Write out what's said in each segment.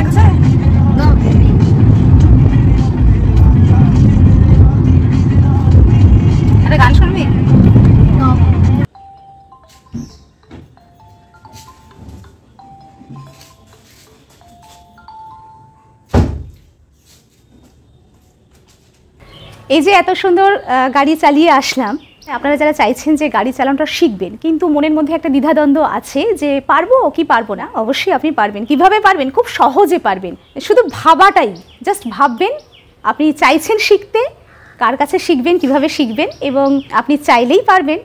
লাগছে? একটা গান শুনবি? এই যে এত সুন্দর গাড়ি চালিয়ে আসলাম, আপনারা যারা চাইছেন যে গাড়ি চালানোটা শিখবেন কিন্তু মনের মধ্যে একটা দ্বিধাদ্বন্দ্ব আছে যে পারবো কি পারবো না, অবশ্যই আপনি পারবেন। কিভাবে পারবেন? খুব সহজে পারবেন। শুধু ভাবাটাই, জাস্ট ভাববেন আপনি চাইছেন শিখতে, কার কাছে শিখবেন, কিভাবে শিখবেন, এবং আপনি চাইলেই পারবেন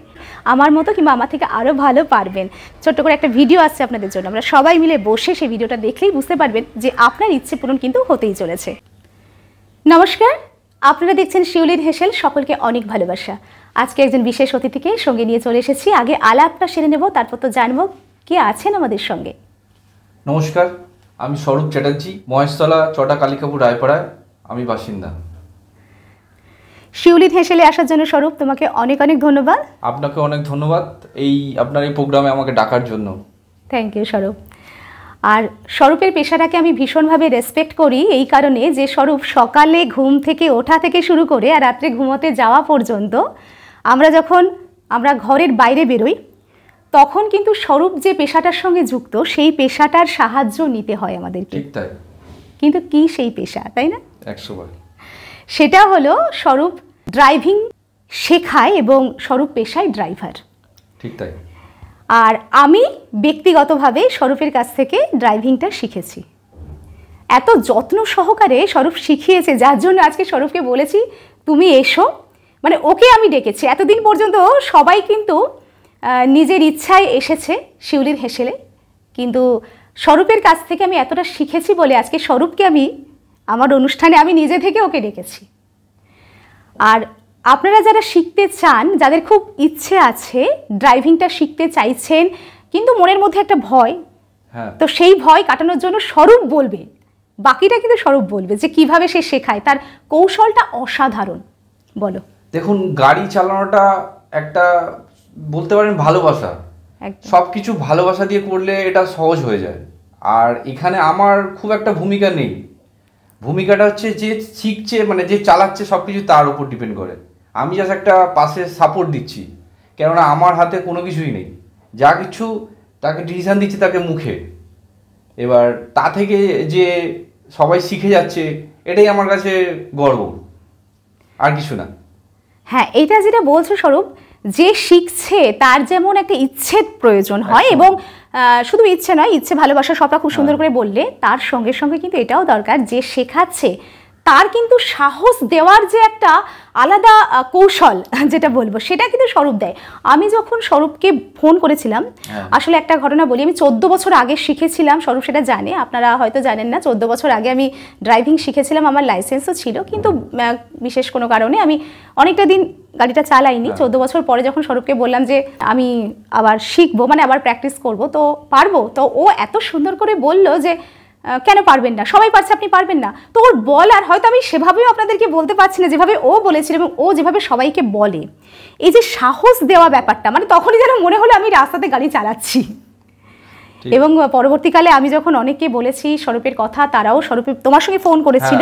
আমার মতো কিংবা আমার থেকে আরও ভালো পারবেন। ছোট্ট করে একটা ভিডিও আসছে আপনাদের জন্য, আমরা সবাই মিলে বসে সেই ভিডিওটা দেখলেই বুঝতে পারবেন যে আপনার ইচ্ছে পূরণ কিন্তু হতেই চলেছে। নমস্কার, আপনারা দেখছেন শিউলির হেসেল। সকলকে অনেক ভালোবাসা। আজকে একজন বিশেষ অতিথিকে সঙ্গে নিয়ে চলে এসেছি। আগে আলাপটা সেরে নেব, তারপর তো জানবো কে আছেন আমাদের সঙ্গে। নমস্কার, আমি স্বরূপ চ্যাটার্জি, মহেশতলা চটা কালিকাপুর রায়পাড়ায় আমি বাসিন্দা। শিউলির হেসেলে আসার জন্য স্বরূপ তোমাকে অনেক অনেক ধন্যবাদ। আপনাকে অনেক ধন্যবাদ আপনার এই প্রোগ্রামে আমাকে ডাকার জন্য। থ্যাংক ইউ স্বরূপ। আর স্বরূপের পেশাটাকে আমি ভীষণভাবে রেসপেক্ট করি এই কারণে যে স্বরূপ সকালে ঘুম থেকে ওঠা থেকে শুরু করে আর রাত্রে ঘুমোতে যাওয়া পর্যন্ত আমরা ঘরের বাইরে বেরোই তখন কিন্তু স্বরূপ যে পেশাটার সঙ্গে যুক্ত সেই পেশাটার সাহায্য নিতে হয় আমাদেরকে। ঠিক তাই। কিন্তু কি সেই পেশা, তাই না? 100বার। সেটা হলো স্বরূপ ড্রাইভিং শেখায় এবং স্বরূপ পেশায় ড্রাইভার। ঠিক তাই। আর আমি ব্যক্তিগতভাবে স্বরূপের কাছ থেকে ড্রাইভিংটা শিখেছি। এত যত্ন সহকারে স্বরূপ শিখিয়েছে, যার জন্য আজকে স্বরূপকে বলেছি তুমি এসো, মানে ওকে আমি ডেকেছি। এতদিন পর্যন্ত সবাই কিন্তু নিজের ইচ্ছায় এসেছে শিউলির হেসেলে, কিন্তু স্বরূপের কাছ থেকে আমি এতটা শিখেছি বলে আজকে স্বরূপকে আমি আমার অনুষ্ঠানে আমি নিজে থেকে ওকে ডেকেছি। আর আপনারা যারা শিখতে চান, যাদের খুব ইচ্ছে আছে ড্রাইভিংটা শিখতে চাইছেন কিন্তু মনের মধ্যে একটা ভয়, তো সেই ভয় কাটানোর জন্য স্বরূপ বলবে, বাকিটা কিন্তু স্বরূপ বলবে যে কিভাবে সে শেখায়, তার কৌশলটা অসাধারণ। বলো। দেখুন, গাড়ি চালানোটা একটা বলতে পারেন ভালোবাসা। সব কিছু ভালোবাসা দিয়ে করলে এটা সহজ হয়ে যায়। আর এখানে আমার খুব একটা ভূমিকা নেই। ভূমিকাটা হচ্ছে যে শিখছে, মানে যে চালাচ্ছে সব কিছু তার উপর ডিপেন্ড করে। আমি জাস্ট একটা পাশে সাপোর্ট দিচ্ছি, কেননা আমার হাতে কোনো কিছুই নেই। যা কিছু তাকে ডিসিশান দিচ্ছে তাকে মুখে। এবার তা থেকে যে সবাই শিখে যাচ্ছে এটাই আমার কাছে গর্ব, আর কিছু না। হ্যাঁ, এটা যেটা বলছো স্বরূপ, যে শিখছে তার যেমন একটা ইচ্ছের প্রয়োজন হয়, এবং শুধু ইচ্ছে নয়, ইচ্ছে ভালোবাসা সবটা খুব সুন্দর করে বললে, তার সঙ্গে সঙ্গে কিন্তু এটাও দরকার যে শেখাচ্ছে তার কিন্তু সাহস দেওয়ার যে একটা আলাদা কৌশল যেটা বলবো সেটা কিন্তু স্বরূপ দেয়। আমি যখন স্বরূপকে ফোন করেছিলাম, আসলে একটা ঘটনা বলি, আমি 14 বছর আগে শিখেছিলাম, স্বরূপ সেটা জানে, আপনারা হয়তো জানেন না। 14 বছর আগে আমি ড্রাইভিং শিখেছিলাম, আমার লাইসেন্সও ছিল, কিন্তু বিশেষ কোনো কারণে আমি অনেকটা দিন গাড়িটা চালাইনি। 14 বছর পরে যখন স্বরূপকে বললাম যে আমি আবার শিখবো, মানে আবার প্র্যাকটিস করবো, তো পারবো, তো ও এত সুন্দর করে বলল যে কেন পারবেন না, সবাই পারছে, আপনি পারবেন না। তো ওর বলার হয়তো আমি সেভাবেও আপনাদেরকে বলতে পারছি না যেভাবে ও বলেছিল, এবং ও যেভাবে সবাইকে বলে, এই যে সাহস দেওয়া ব্যাপারটা, মানে তখনই যেন মনে হলো আমি রাস্তাতে গাড়ি চালাচ্ছি। এবং পরবর্তীকালে আমি যখন অনেককে বলেছি স্বরূপের কথা, তারাও স্বরূপের তোমার সঙ্গে ফোন করেছিল,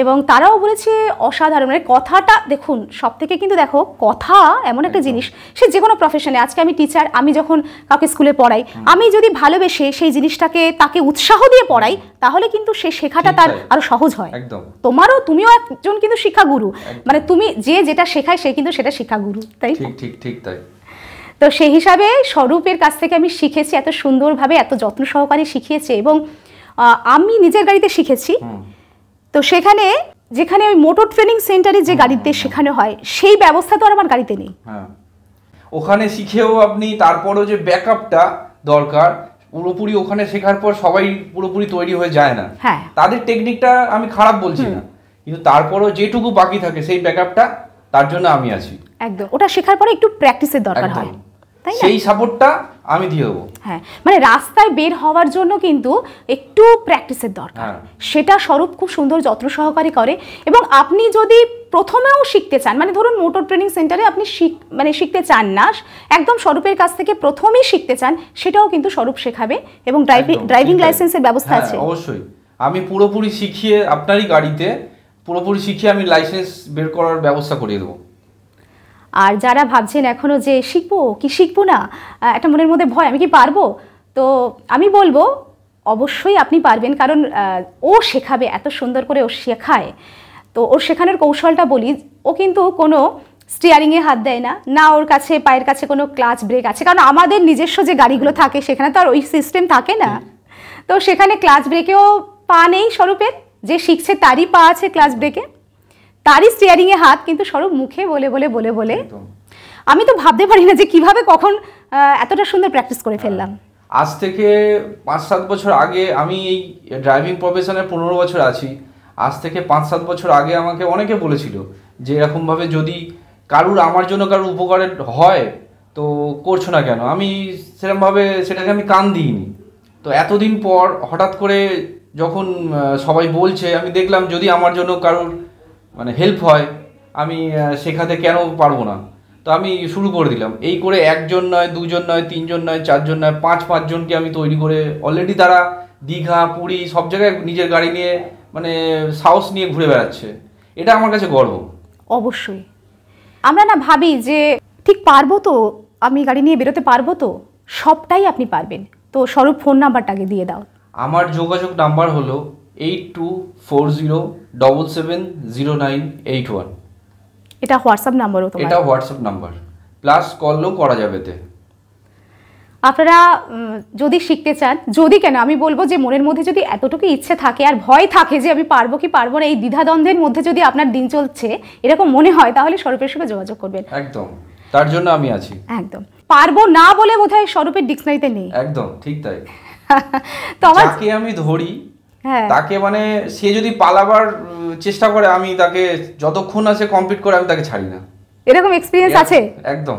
এবং তারাও বলেছে অসাধারণ। মানে কথাটা দেখুন, সব থেকে কিন্তু দেখো কথা এমন একটা জিনিস, সে যে কোনো প্রফেশনে, আজকে আমি টিচার, আমি যখন কাউকে স্কুলে পড়াই, আমি যদি ভালোবেসে সেই জিনিসটাকে তাকে উৎসাহ দিয়ে পড়াই, তাহলে কিন্তু সে শেখাটা তার আরো সহজ হয়। তুমিও একজন কিন্তু শিক্ষাগুরু, মানে তুমি যে যেটা শেখায় সে কিন্তু সেটা শিক্ষাগুরু, তাই? ঠিক তাই। তো সেই হিসাবে স্বরূপের কাছ থেকে আমি শিখেছি, এত সুন্দরভাবে এত যত্ন সহকারে শিখিয়েছে, এবং আমি নিজের গাড়িতে শিখেছি। তো সেখানে যেখানে ওই মোটর ট্রেনিং সেন্টারে যে গাড়িতে শেখানো হয় সেই ব্যবস্থা তো আর আমার গাড়িতে নেই। ওখানে শিখেও আপনি তারপরও যে ব্যাকআপটা দরকার, পুরোপুরি ওখানে শেখার পর সবাই পুরোপুরি তৈরি হয়ে যায় না। তাদের টেকনিকটা আমি খারাপ বলছি না, কিন্তু তারপরও যেটুকু বাকি থাকে সেই ব্যাকআপটা, তার জন্য আমি আছি। একদম, ওটা শেখার পরে একটু প্র্যাকটিসের দরকার হয়, তাই না? সেই সাপোর্টটা আমি দিয়ে দেবো। হ্যাঁ, মানে রাস্তায় বের হওয়ার জন্য কিন্তু একটু প্র্যাকটিসের দরকার, সেটা স্বরূপ খুব সুন্দর যত্ন সহকারে করে। এবং আপনি যদি প্রথমেও শিখতে চান, মানে ধরুন মোটর ট্রেনিং সেন্টারে আপনি শিখতে চান না, একদম স্বরূপের কাছ থেকে প্রথমেই শিখতে চান, সেটাও কিন্তু স্বরূপ শেখাবে, এবং ড্রাইভিং লাইসেন্সের ব্যবস্থা আছে। অবশ্যই আমি পুরোপুরি শিখিয়ে আপনারই গাড়িতে পুরোপুরি শিখিয়ে আমি লাইসেন্স বের করার ব্যবস্থা করিয়ে দেবো। আর যারা ভাবছেন এখনও যে শিখবো কি শিখবো না, একটা মনের মধ্যে ভয় আমি কি পারবো, তো আমি বলবো অবশ্যই আপনি পারবেন, কারণ ও শেখাবে, এত সুন্দর করে ও শেখায়। তো ওর শেখানোর কৌশলটা বলি, ও কিন্তু কোনো স্টিয়ারিংয়ে হাত দেয় না, না ওর কাছে পায়ের কাছে কোনো ক্লাচ ব্রেক আছে, কারণ আমাদের নিজস্ব যে গাড়িগুলো থাকে সেখানে তো আর ওই সিস্টেম থাকে না। তো সেখানে ক্লাচ ব্রেকেও পা নেই স্বরূপের, যে শিখছে তারই পা আছে ক্লাচ ব্রেকে, তারই স্টিয়ারিংয়ে হাত, কিন্তু স্বরূপ মুখে বলে বলে বলে বলে আমি তো ভাবতে পারি না যে কিভাবে কখন এতটা সুন্দর প্র্যাকটিস করে ফেললাম। আজ থেকে 5-7 বছর আগে, আমি এই ড্রাইভিং প্রফেশনে 15 বছর আছি, আজ থেকে 5-7 বছর আগে আমাকে অনেকে বলেছিল যে এরকমভাবে যদি আমার জন্য কারুর উপকারের হয় তো করছো না কেন। আমি সেরকমভাবে সেটাকে আমি কান দিইনি। তো এতদিন পর হঠাৎ করে যখন সবাই বলছে, আমি দেখলাম যদি আমার জন্য কারুর মানে হেল্প হয় আমি শেখাতে কেন পারবো না। তো আমি শুরু করে দিলাম। এই করে 1 জন নয়, 2 জন নয়, 3 জন নয়, 4 জন নয়, 5 জনকে আমি তৈরি করে অলরেডি তারা দীঘা, পুরী সব জায়গায় নিজের গাড়ি নিয়ে মানে সাহস নিয়ে ঘুরে বেড়াচ্ছে। এটা আমার কাছে গর্ব। অবশ্যই আমরা না ভাবি যে ঠিক পারবো তো, আমি গাড়ি নিয়ে বেরোতে পারবো তো, সবটাই আপনি পারবেন। তো স্বরূপ ফোন নাম্বারটাকে দিয়ে দাও। আমার যোগাযোগ নাম্বার হলো 8240770981। এটা হোয়াটসঅ্যাপ নাম্বারও তোমার? এটা হোয়াটসঅ্যাপ নাম্বার, প্লাস কলও করা যাবে এতে। আপনারা যদি শিখতে চান, যদি কেন আমি বলবো যে মনের মধ্যে যদি এতটুকু ইচ্ছে থাকে আর ভয় থাকে যে আমি পারবো কি পারবো না, এই দ্বিধাদ্বন্দ্বের মধ্যে যদি আপনার দিন চলছে এরকম মনে হয়, তাহলে স্বরূপের সঙ্গে যোগাযোগ করবেন। একদম, তার জন্য আমি আছি। একদম পারবো না বলে বোধহয় স্বরূপের ডিকশনারিতে নেই। একদম ঠিক তাই। তো যাকে আমি ধরি তাকে মানে সে যদি পালাবার চেষ্টা করে, আমি তাকে যতক্ষণ আছে কমপ্লিট করে আমি তাকে ছাড়ি না। এরকম এক্সপিরিয়েন্স আছে? একদম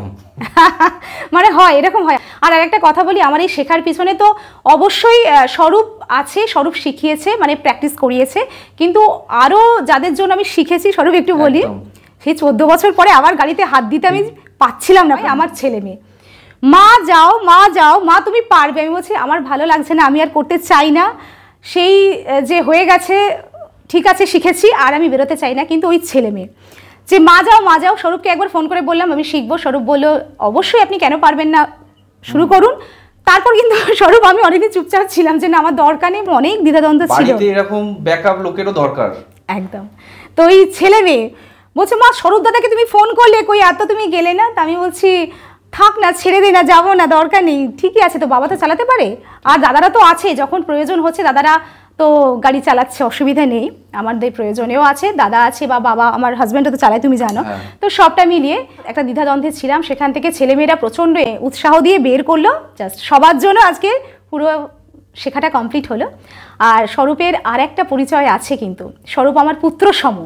মানে হয়, এরকম হয়। আর আরেকটা কথা বলি, আমার এই শেখার পিছনে তো অবশ্যই স্বরূপ আছে, স্বরূপ শিখিয়েছে, মানে প্র্যাকটিস করিয়েছে, কিন্তু আরও যাদের জন্য আমি শিখেছি স্বরূপ একটু বলি। সেই 14 বছর পরে আবার গাড়িতে হাত দিতে আমি পাচ্ছিলাম না। আমার ছেলে মেয়ে মা যাও মা যাও, মা তুমি পারবে। আমি বলছি আমার ভালো লাগছে না, আমি আর করতে চাই না, সেই যে হয়ে গেছে ঠিক আছে শিখেছি আর আমি বেরোতে চাই না। কিন্তু ওই ছেলে মেয়ে যে মা যাও মা যাও, স্বরূপকে একবার ফোন করে বললাম আমি শিখবো, স্বরূপ বললো অবশ্যই আপনি কেন পারবেন না, শুরু করুন। তারপর কিন্তু স্বরূপ আমি অনেকদিন চুপচাপ ছিলাম যে না আমার দরকার নেই, অনেক দ্বিধাদ্বন্দ্ব ছিল, এরকম ব্যাকআপ লোকেরও দরকার একদম। তো এই ছেলে মেয়ে বলছে মা স্বরূপ দাদাকে তুমি ফোন করলে কই, এত তুমি গেলে না। তা আমি বলছি থাক না, ছেড়ে দে না, যাবো না, দরকার নেই, ঠিকই আছে তো, বাবা তো চালাতে পারে, আর দাদারা তো আছে, যখন প্রয়োজন হচ্ছে দাদারা তো গাড়ি চালাচ্ছে, অসুবিধা নেই, আমাদের প্রয়োজনেও আছে, দাদা আছে বা বাবা আমার হাজব্যান্ডও তো চালায় তুমি জানো। তো সবটা মিলিয়ে একটা দ্বিধাদ্বন্দ্বে ছিলাম, সেখান থেকে ছেলেমেয়েরা প্রচণ্ড উৎসাহ দিয়ে বের করলো, জাস্ট সবার জন্য আজকে পুরো শেখাটা কমপ্লিট হলো। আর স্বরূপের আর একটা পরিচয় আছে, কিন্তু স্বরূপ আমার পুত্র সম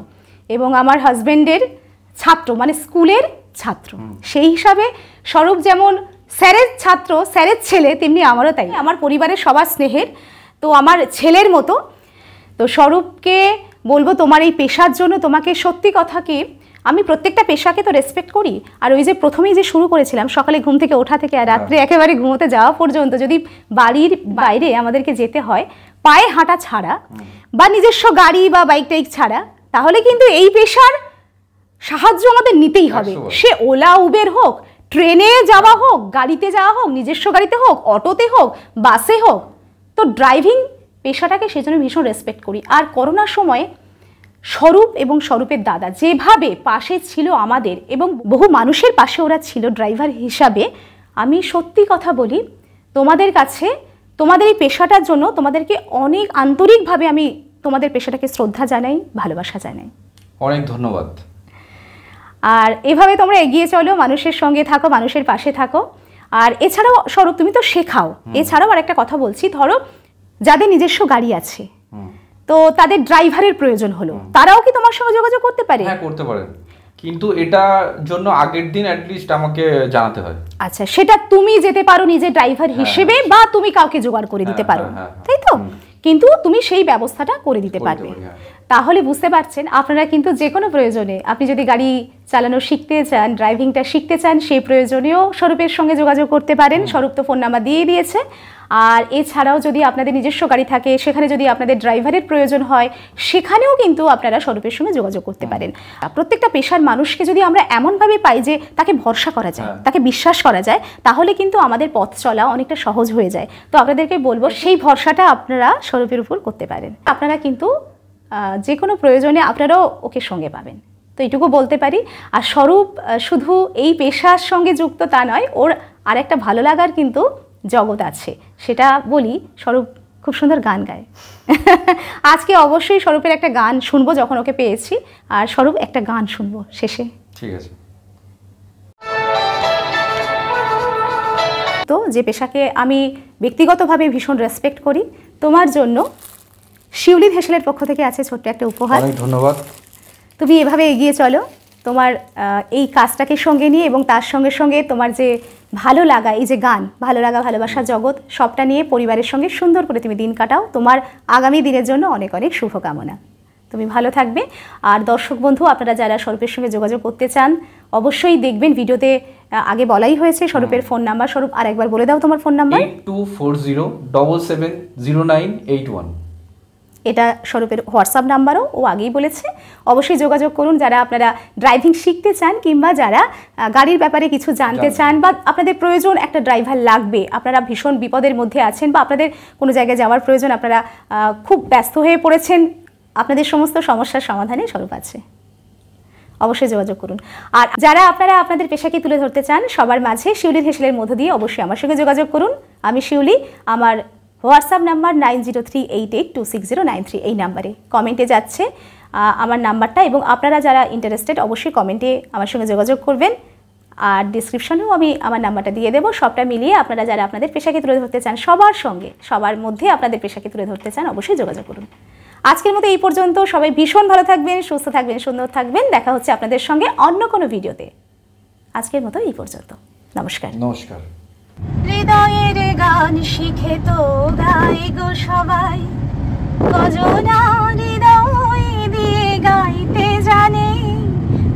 এবং আমার হাজব্যান্ডের ছাত্র, মানে স্কুলের ছাত্র। সেই হিসাবে স্বরূপ যেমন স্যারের ছাত্র, স্যারের ছেলে, তেমনি আমারও তাই, আমার পরিবারের সবার স্নেহের, তো আমার ছেলের মতো। তো স্বরূপকে বলবো তোমার এই পেশার জন্য তোমাকে সত্যি কথা কি, আমি প্রত্যেকটা পেশাকে তো রেসপেক্ট করি, আর ওই যে প্রথমেই যে শুরু করেছিলাম সকালে ঘুম থেকে ওঠা থেকে আর রাত্রে একেবারে ঘুমোতে যাওয়া পর্যন্ত, যদি বাড়ির বাইরে আমাদেরকে যেতে হয় পায়ে হাঁটা ছাড়া বা নিজস্ব গাড়ি বা বাইক টাইক ছাড়া, তাহলে কিন্তু এই পেশার সাহায্য আমাদের নিতেই হবে। সে ওলা উবের হোক, ট্রেনে যাওয়া হোক, গাড়িতে যাওয়া হোক, নিজস্ব গাড়িতে হোক, অটোতে হোক, বাসে হোক। তো ড্রাইভিং পেশাটাকে সেজন্য ভীষণ রেসপেক্ট করি। আর করোনার সময়ে স্বরূপ এবং স্বরূপের দাদা যেভাবে পাশে ছিল আমাদের, এবং বহু মানুষের পাশে ওরা ছিল ড্রাইভার হিসাবে, আমি সত্যি কথা বলি তোমাদের কাছে, তোমাদের এই পেশাটার জন্য তোমাদেরকে অনেক আন্তরিকভাবে আমি তোমাদের পেশাটাকে শ্রদ্ধা জানাই, ভালোবাসা জানাই। অনেক ধন্যবাদ। আর এভাবে তোমরা এগিয়ে চলো, মানুষের সঙ্গে থাকো, মানুষের পাশে থাকো। আর এছাড়াও স্বরূপ তুমি তো শেখাও, এছাড়াও আর একটা কথা বলছি, ধরো যাদের নিজস্ব গাড়ি আছে তো তাদের ড্রাইভারের প্রয়োজন হলো, তারাও কি তোমার সঙ্গে যোগাযোগ করতে পারে? হ্যাঁ করতে পারে, কিন্তু এটার জন্য আগের দিন অ্যাটলিস্ট আমাকে জানাতে হয়। আচ্ছা, সেটা তুমি যেতে পারো নিজে ড্রাইভার হিসেবে, বা তুমি কাউকে জোগাড় করে দিতে পারো, তাই তো? কিন্তু তুমি সেই ব্যবস্থাটা করে দিতে পারবে। তাহলে বুঝতে পারছেন আপনারা কিন্তু যে কোনো প্রয়োজনে, আপনি যদি গাড়ি চালানো শিখতে চান, ড্রাইভিংটা শিখতে চান, সেই প্রয়োজনেও স্বরূপের সঙ্গে যোগাযোগ করতে পারেন। স্বরূপ তো ফোন নাম্বার দিয়ে দিয়েছে। আর এছাড়াও যদি আপনাদের নিজস্ব গাড়ি থাকে, সেখানে যদি আপনাদের ড্রাইভারের প্রয়োজন হয়, সেখানেও কিন্তু আপনারা স্বরূপের সঙ্গে যোগাযোগ করতে পারেন। প্রত্যেকটা পেশার মানুষকে যদি আমরা এমনভাবে পাই যে তাকে ভরসা করা যায়, তাকে বিশ্বাস করা যায়, তাহলে কিন্তু আমাদের পথ চলা অনেকটা সহজ হয়ে যায়। তো আপনাদেরকে বলবো সেই ভরসাটা আপনারা স্বরূপের উপর করতে পারেন। আপনারা কিন্তু যে কোনো প্রয়োজনে আপনারাও ওকে সঙ্গে পাবেন। তো এইটুকু বলতে পারি। আর স্বরূপ শুধু এই পেশার সঙ্গে যুক্ত তা নয়, ওর আরেকটা ভালো লাগার কিন্তু জগৎ আছে, সেটা বলি। স্বরূপ খুব সুন্দর গান গায়। আজকে অবশ্যই স্বরূপের একটা গান শুনবো যখন ওকে পেয়েছি। আর স্বরূপ একটা গান শুনবো শেষে, ঠিক আছে? তো যে পেশাকে আমি ব্যক্তিগতভাবে ভীষণ রেসপেক্ট করি, তোমার জন্য শিউলি হেসেলের পক্ষ থেকে আছে ছোট্ট একটা উপহার। অনেক ধন্যবাদ। তুমি এভাবে এগিয়ে চলো তোমার এই কাজটাকে সঙ্গে নিয়ে, এবং তার সঙ্গে সঙ্গে তোমার যে ভালো লাগা, এই যে গান, ভালো লাগা, ভালোবাসার জগৎ, সবটা নিয়ে পরিবারের সঙ্গে সুন্দর করে তুমি দিন কাটাও। তোমার আগামী দিনের জন্য অনেক অনেক শুভকামনা। তুমি ভালো থাকবে। আর দর্শক বন্ধু, আপনারা যারা স্বরূপের সঙ্গে যোগাযোগ করতে চান, অবশ্যই দেখবেন ভিডিওতে আগে বলাই হয়েছে স্বরূপের ফোন নাম্বার। স্বরূপ আর একবার বলে দাও তোমার ফোন নাম্বার। 8240770781। এটা স্বরূপের হোয়াটসঅ্যাপ নাম্বারও ও আগেই বলেছে। অবশ্যই যোগাযোগ করুন যারা আপনারা ড্রাইভিং শিখতে চান, কিংবা যারা গাড়ির ব্যাপারে কিছু জানতে চান, বা আপনাদের প্রয়োজন একটা ড্রাইভার লাগবে, আপনারা ভীষণ বিপদের মধ্যে আছেন, বা আপনাদের কোনো জায়গায় যাওয়ার প্রয়োজন, আপনারা খুব ব্যস্ত হয়ে পড়েছেন, আপনাদের সমস্ত সমস্যার সমাধানে স্বরূপ আছে। অবশ্যই যোগাযোগ করুন। আর যারা আপনারা আপনাদের পেশাকে তুলে ধরতে চান সবার মাঝে শিউলি হেসেলের মধ্য দিয়ে, অবশ্যই আমার সঙ্গে যোগাযোগ করুন। আমি শিউলি, আমার হোয়াটসঅ্যাপ নাম্বার 9038826093, এই নাম্বারে কমেন্টে যাচ্ছে আমার নাম্বারটা। এবং আপনারা যারা ইন্টারেস্টেড অবশ্যই কমেন্টে আমার সঙ্গে যোগাযোগ করবেন। আর ডিসক্রিপশনেও আমি আমার নাম্বারটা দিয়ে দেবো। সবটা মিলিয়ে আপনারা যারা আপনাদের পেশাকে তুলে ধরতে চান, সবার সঙ্গে, সবার মধ্যে আপনাদের পেশাকে তুলে ধরতে চান, অবশ্যই যোগাযোগ করুন। আজকের মতো এই পর্যন্ত। সবাই ভীষণ ভালো থাকবেন, সুস্থ থাকবেন, সুন্দর থাকবেন। দেখা হচ্ছে আপনাদের সঙ্গে অন্য কোনো ভিডিওতে। আজকের মতো এই পর্যন্ত। নমস্কার। নমস্কার। হৃদয়ের গান শিখে তো গাই গো সবাই, গজনা হৃদয় দিয়ে গাইতে জানে,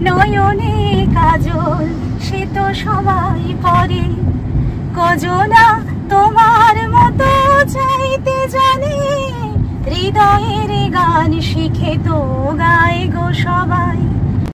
নয়নে কাজল সে তো সবাই পরে, গজনা তোমার মতো চাইতে জানে, হৃদয়ের গান শিখে তো গাই গো সবাই।